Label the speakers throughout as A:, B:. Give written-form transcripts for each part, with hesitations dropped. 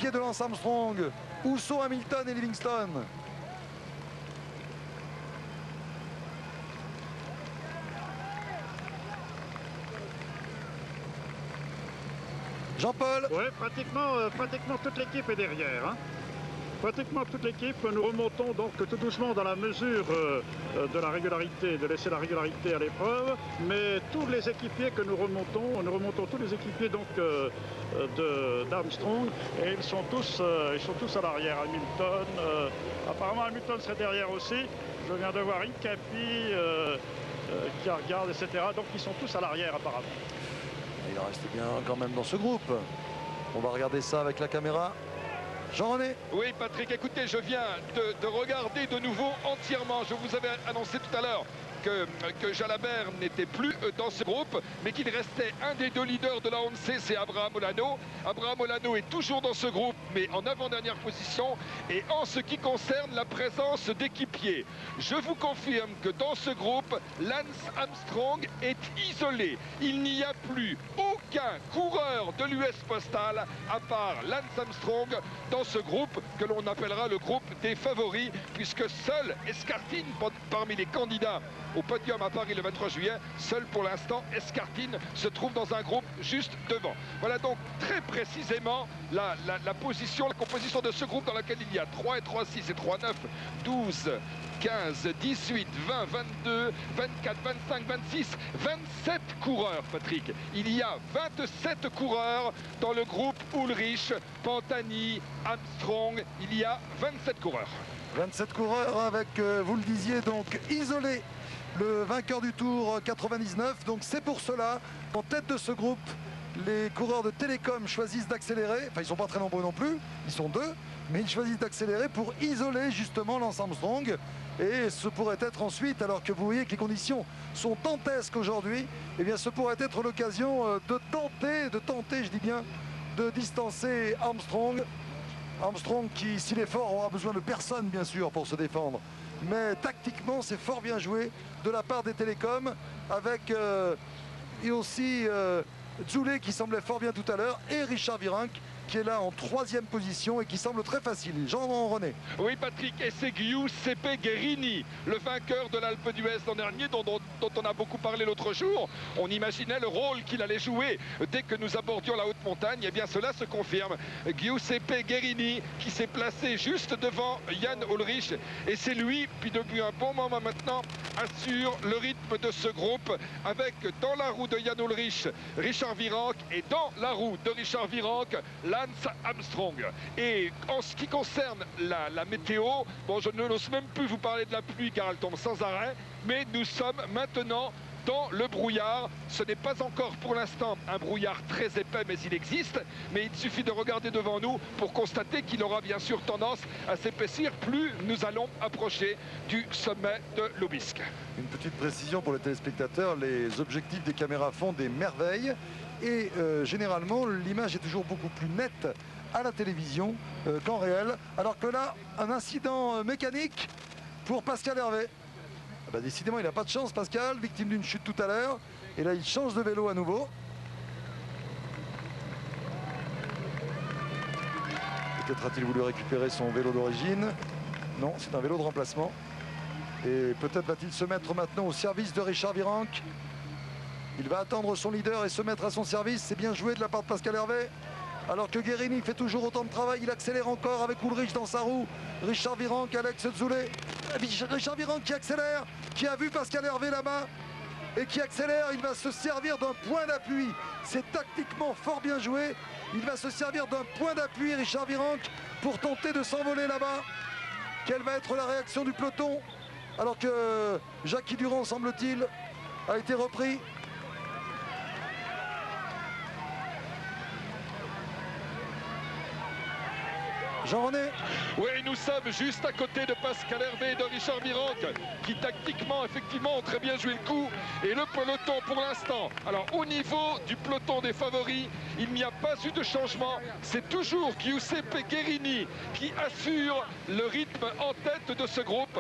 A: côté de Lance Armstrong. Où sont Hamilton et Livingstone? Jean-Paul?
B: Oui, pratiquement toute l'équipe est derrière. Hein. Pratiquement toute l'équipe, nous remontons donc tout doucement dans la mesure de la régularité, de laisser la régularité à l'épreuve, mais tous les équipiers que nous remontons tous les équipiers donc d'Armstrong, et ils sont tous à l'arrière. Hamilton, apparemment Hamilton serait derrière aussi. Je viens de voir Incapi qui regarde, etc. Donc ils sont tous à l'arrière apparemment.
A: Il reste bien quand même dans ce groupe. On va regarder ça avec la caméra. Jean-René?
C: Oui, Patrick, écoutez, je viens de regarder de nouveau entièrement. Je vous avais annoncé tout à l'heure que Jalabert n'était plus dans ce groupe, mais qu'il restait un des deux leaders de la ONC, c'est Abraham Olano. Abraham Olano est toujours dans ce groupe, mais en avant-dernière position. Et en ce qui concerne la présence d'équipiers, je vous confirme que dans ce groupe, Lance Armstrong est isolé. Il n'y a plus aucun coureur de l'US Postal à part Lance Armstrong dans ce groupe que l'on appellera le groupe des favoris, puisque seul Escartine, parmi les candidats au podium à Paris le 23 juillet, seul pour l'instant Escartine se trouve dans un groupe juste devant. Voilà donc très précisément la composition de ce groupe dans lequel il y a 3 et 3, 6 et 3, 9, 12, 15, 18, 20, 22, 24, 25, 26, 27 coureurs, Patrick. Il y a 27 coureurs dans le groupe Ulrich, Pantani, Armstrong. Il y a 27 coureurs.
A: 27 coureurs avec, vous le disiez, donc isolé le vainqueur du Tour 99. Donc c'est pour cela, en tête de ce groupe, les coureurs de Télécom choisissent d'accélérer. Enfin, ils ne sont pas très nombreux non plus, ils sont deux, mais ils choisissent d'accélérer pour isoler justement Lance Armstrong. Et ce pourrait être ensuite, alors que vous voyez que les conditions sont dantesques aujourd'hui, eh bien ce pourrait être l'occasion de tenter, je dis bien, de distancer Armstrong. Armstrong qui, s'il est fort, aura besoin de personne bien sûr pour se défendre. Mais tactiquement, c'est fort bien joué de la part des Télécoms, avec et aussi Zoulet qui semblait fort bien tout à l'heure, et Richard Virenque qui est là en 3e position et qui semble très facile. Jean-René.
C: Oui, Patrick, et c'est Giuseppe Guerini, le vainqueur de l'Alpe d'Huez l'an dernier, dont on a beaucoup parlé l'autre jour. On imaginait le rôle qu'il allait jouer dès que nous abordions la haute montagne. Et bien cela se confirme. Giuseppe Guerini qui s'est placé juste devant Jan Ullrich. Et c'est lui, puis depuis un bon moment maintenant, assure le rythme de ce groupe, avec dans la roue de Jan Ullrich, Richard Virenque, et dans la roue de Richard Virenque, Lance Armstrong. Et en ce qui concerne la météo, bon, je n'ose même plus vous parler de la pluie car elle tombe sans arrêt, mais nous sommes maintenant dans le brouillard. Ce n'est pas encore pour l'instant un brouillard très épais, mais il existe. Mais il suffit de regarder devant nous pour constater qu'il aura bien sûr tendance à s'épaissir plus nous allons approcher du sommet de l'Aubisque.
A: Une petite précision pour les téléspectateurs, les objectifs des caméras font des merveilles. Et généralement, l'image est toujours beaucoup plus nette à la télévision qu'en réel. Alors que là, un incident mécanique pour Pascal Hervé. Ah bah, décidément, il n'a pas de chance, Pascal, victime d'une chute tout à l'heure. Et là, il change de vélo à nouveau. Peut-être a-t-il voulu récupérer son vélo d'origine. Non, c'est un vélo de remplacement. Et peut-être va-t-il se mettre maintenant au service de Richard Virenque. Il va attendre son leader et se mettre à son service. C'est bien joué de la part de Pascal Hervé. Alors que Guerini fait toujours autant de travail. Il accélère encore avec Ulrich dans sa roue. Richard Virenque, Alex Zoulet. Richard Virenque qui accélère, qui a vu Pascal Hervé là-bas et qui accélère. Il va se servir d'un point d'appui. C'est tactiquement fort bien joué. Il va se servir d'un point d'appui, Richard Virenque, pour tenter de s'envoler là-bas. Quelle va être la réaction du peloton? Alors que Jackie Durand, semble-t-il, a été repris. Jean-René.
C: Oui, nous sommes juste à côté de Pascal Hervé et de Richard Virenque qui tactiquement, effectivement, ont très bien joué le coup. Et le peloton pour l'instant, alors au niveau du peloton des favoris, il n'y a pas eu de changement. C'est toujours Giuseppe Guerini qui assure le rythme en tête de ce groupe.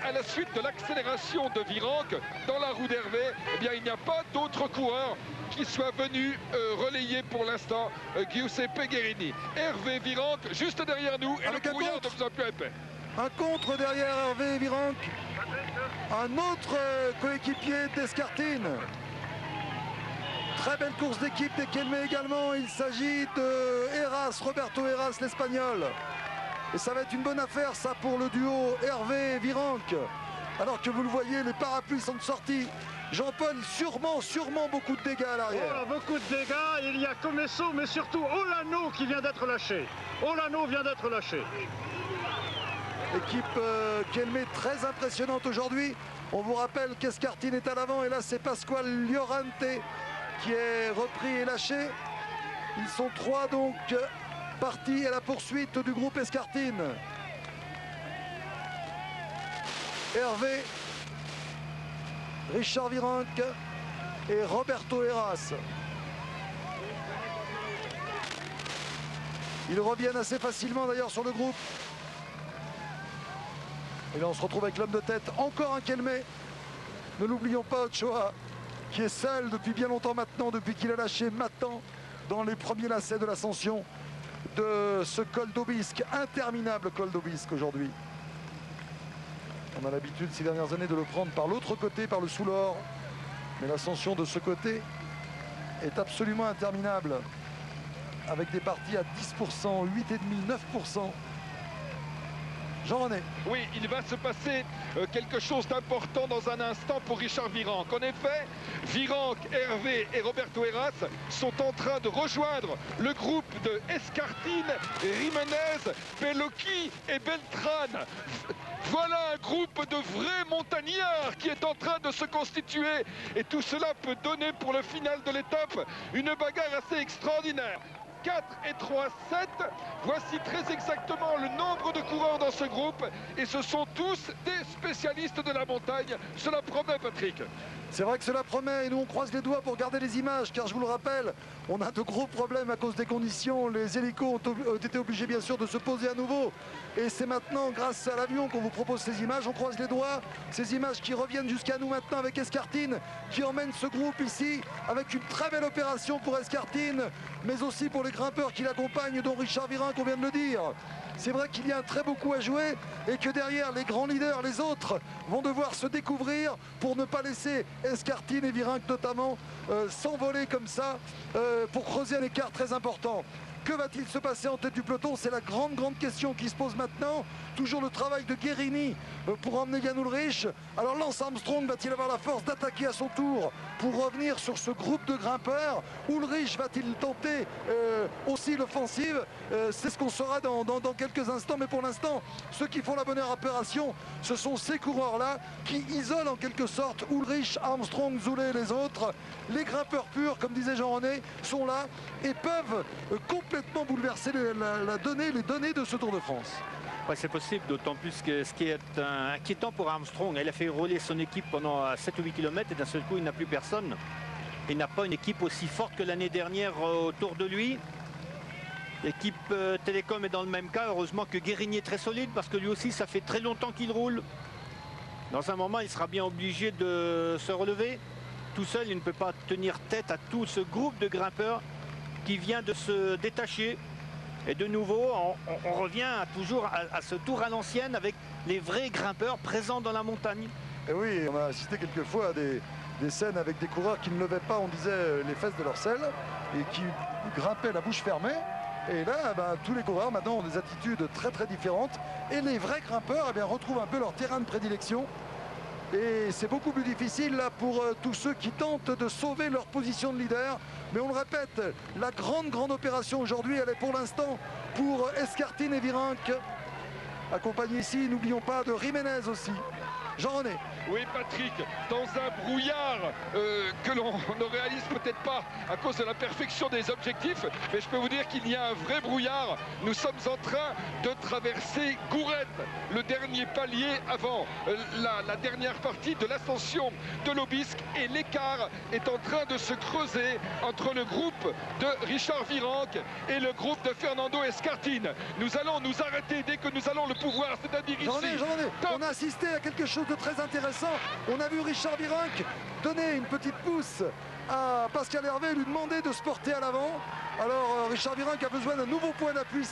C: À la suite de l'accélération de Virenque dans la roue d'Hervé, eh bien, il n'y a pas d'autres coureurs qui soit venu relayer pour l'instant Giuseppe Guerini. Hervé Virenque juste derrière nous et
A: avec
C: le brouillard de plus en plus épais.
A: Un contre derrière Hervé Virenque. Un autre coéquipier d'Escartine. Très belle course d'équipe des Kelme également. Il s'agit de Heras, Roberto Heras, l'Espagnol. Et ça va être une bonne affaire, ça, pour le duo Hervé-Virenque. Alors que vous le voyez, les parapluies sont sortis. Jean-Paul, sûrement beaucoup de dégâts à l'arrière.
B: Voilà, beaucoup de dégâts. Il y a Comesso, mais surtout Olano qui vient d'être lâché. Olano vient d'être lâché.
A: Équipe Kelme très impressionnante aujourd'hui. On vous rappelle qu'Escartine est à l'avant. Et là, c'est Pasquale Llorente qui est repris et lâché. Ils sont trois donc partis à la poursuite du groupe Escartine. Hervé, Richard Virenque et Roberto Heras. Ils reviennent assez facilement d'ailleurs sur le groupe. Et là on se retrouve avec l'homme de tête, encore un Kelme. Ne l'oublions pas, Ochoa, qui est seul depuis bien longtemps maintenant, depuis qu'il a lâché Matan dans les premiers lacets de l'ascension de ce col d'Aubisque, interminable col d'Aubisque aujourd'hui. On a l'habitude ces dernières années de le prendre par l'autre côté, par le Soulor. Mais l'ascension de ce côté est absolument interminable. Avec des parties à 10%, 8,5%, 9%. Jean-René.
C: Oui, il va se passer quelque chose d'important dans un instant pour Richard Virenque. En effet, Virenque, Hervé et Roberto Heras sont en train de rejoindre le groupe de Escartine, Jiménez, Bellocchi et Beltrán. Voilà un groupe de vrais montagnards qui est en train de se constituer. Et tout cela peut donner pour le final de l'étape une bagarre assez extraordinaire. 4 et 3, 7. Voici très exactement le nombre de coureurs dans ce groupe. Et ce sont tous des spécialistes de la montagne. Cela promet, Patrick.
A: C'est vrai que cela promet et nous on croise les doigts pour garder les images car je vous le rappelle, on a de gros problèmes à cause des conditions. Les hélicos ont été obligés bien sûr de se poser à nouveau et c'est maintenant grâce à l'avion qu'on vous propose ces images. On croise les doigts, ces images qui reviennent jusqu'à nous maintenant avec Escartine qui emmène ce groupe ici avec une très belle opération pour Escartine mais aussi pour les grimpeurs qui l'accompagnent dont Richard Virenque, on vient de le dire. C'est vrai qu'il y a un très beau coup à jouer et que derrière les grands leaders, les autres, vont devoir se découvrir pour ne pas laisser Escartine et Virenque notamment s'envoler comme ça pour creuser un écart très important. Que va-t-il se passer en tête du peloton? C'est la grande question qui se pose maintenant. Toujours le travail de Guerini pour emmener Jan Ullrich. Alors Lance Armstrong va-t-il avoir la force d'attaquer à son tour pour revenir sur ce groupe de grimpeurs? Ullrich va-t-il tenter aussi l'offensive? C'est ce qu'on saura dans quelques instants. Mais pour l'instant, ceux qui font la bonne opération, ce sont ces coureurs-là qui isolent en quelque sorte Ullrich, Armstrong, Zoulet et les autres. Les grimpeurs purs, comme disait Jean-René, sont là et peuvent complètement bouleverser les données de ce Tour de France.
D: Ouais, c'est possible, d'autant plus que ce qui est inquiétant pour Armstrong, il a fait rouler son équipe pendant 7 ou 8 km et d'un seul coup il n'a plus personne. Il n'a pas une équipe aussi forte que l'année dernière autour de lui. L'équipe Télécom est dans le même cas, heureusement que Guerini est très solide parce que lui aussi ça fait très longtemps qu'il roule. Dans un moment il sera bien obligé de se relever. Tout seul il ne peut pas tenir tête à tout ce groupe de grimpeurs qui vient de se détacher. Et de nouveau, on revient toujours à ce tour à l'ancienne avec les vrais grimpeurs présents dans la montagne.
A: Et oui, on a assisté quelquefois à des scènes avec des coureurs qui ne levaient pas, on disait, les fesses de leur selle et qui grimpaient la bouche fermée. Et là, tous les coureurs maintenant ont des attitudes très différentes. Et les vrais grimpeurs retrouvent un peu leur terrain de prédilection. Et c'est beaucoup plus difficile là pour tous ceux qui tentent de sauver leur position de leader. Mais on le répète, la grande opération aujourd'hui, elle est pour l'instant pour Escartine et Virenque. Accompagné ici, n'oublions pas, de Jiménez aussi. Jean-René.
C: Oui, Patrick, dans un brouillard que l'on ne réalise peut-être pas à cause de la perfection des objectifs, mais je peux vous dire qu'il y a un vrai brouillard. Nous sommes en train de traverser Gourette, le dernier palier avant la dernière partie de l'ascension de l'Aubisque, et l'écart est en train de se creuser entre le groupe de Richard Virenque et le groupe de Fernando Escartine. Nous allons nous arrêter dès que nous allons le pouvoir, c'est-à-dire ici.
A: Jean-René, on a assisté à quelque chose de très intéressant. On a vu Richard Virenque donner une petite pousse à Pascal Hervé et lui demander de se porter à l'avant. Alors Richard Virenque a besoin d'un nouveau point d'appui.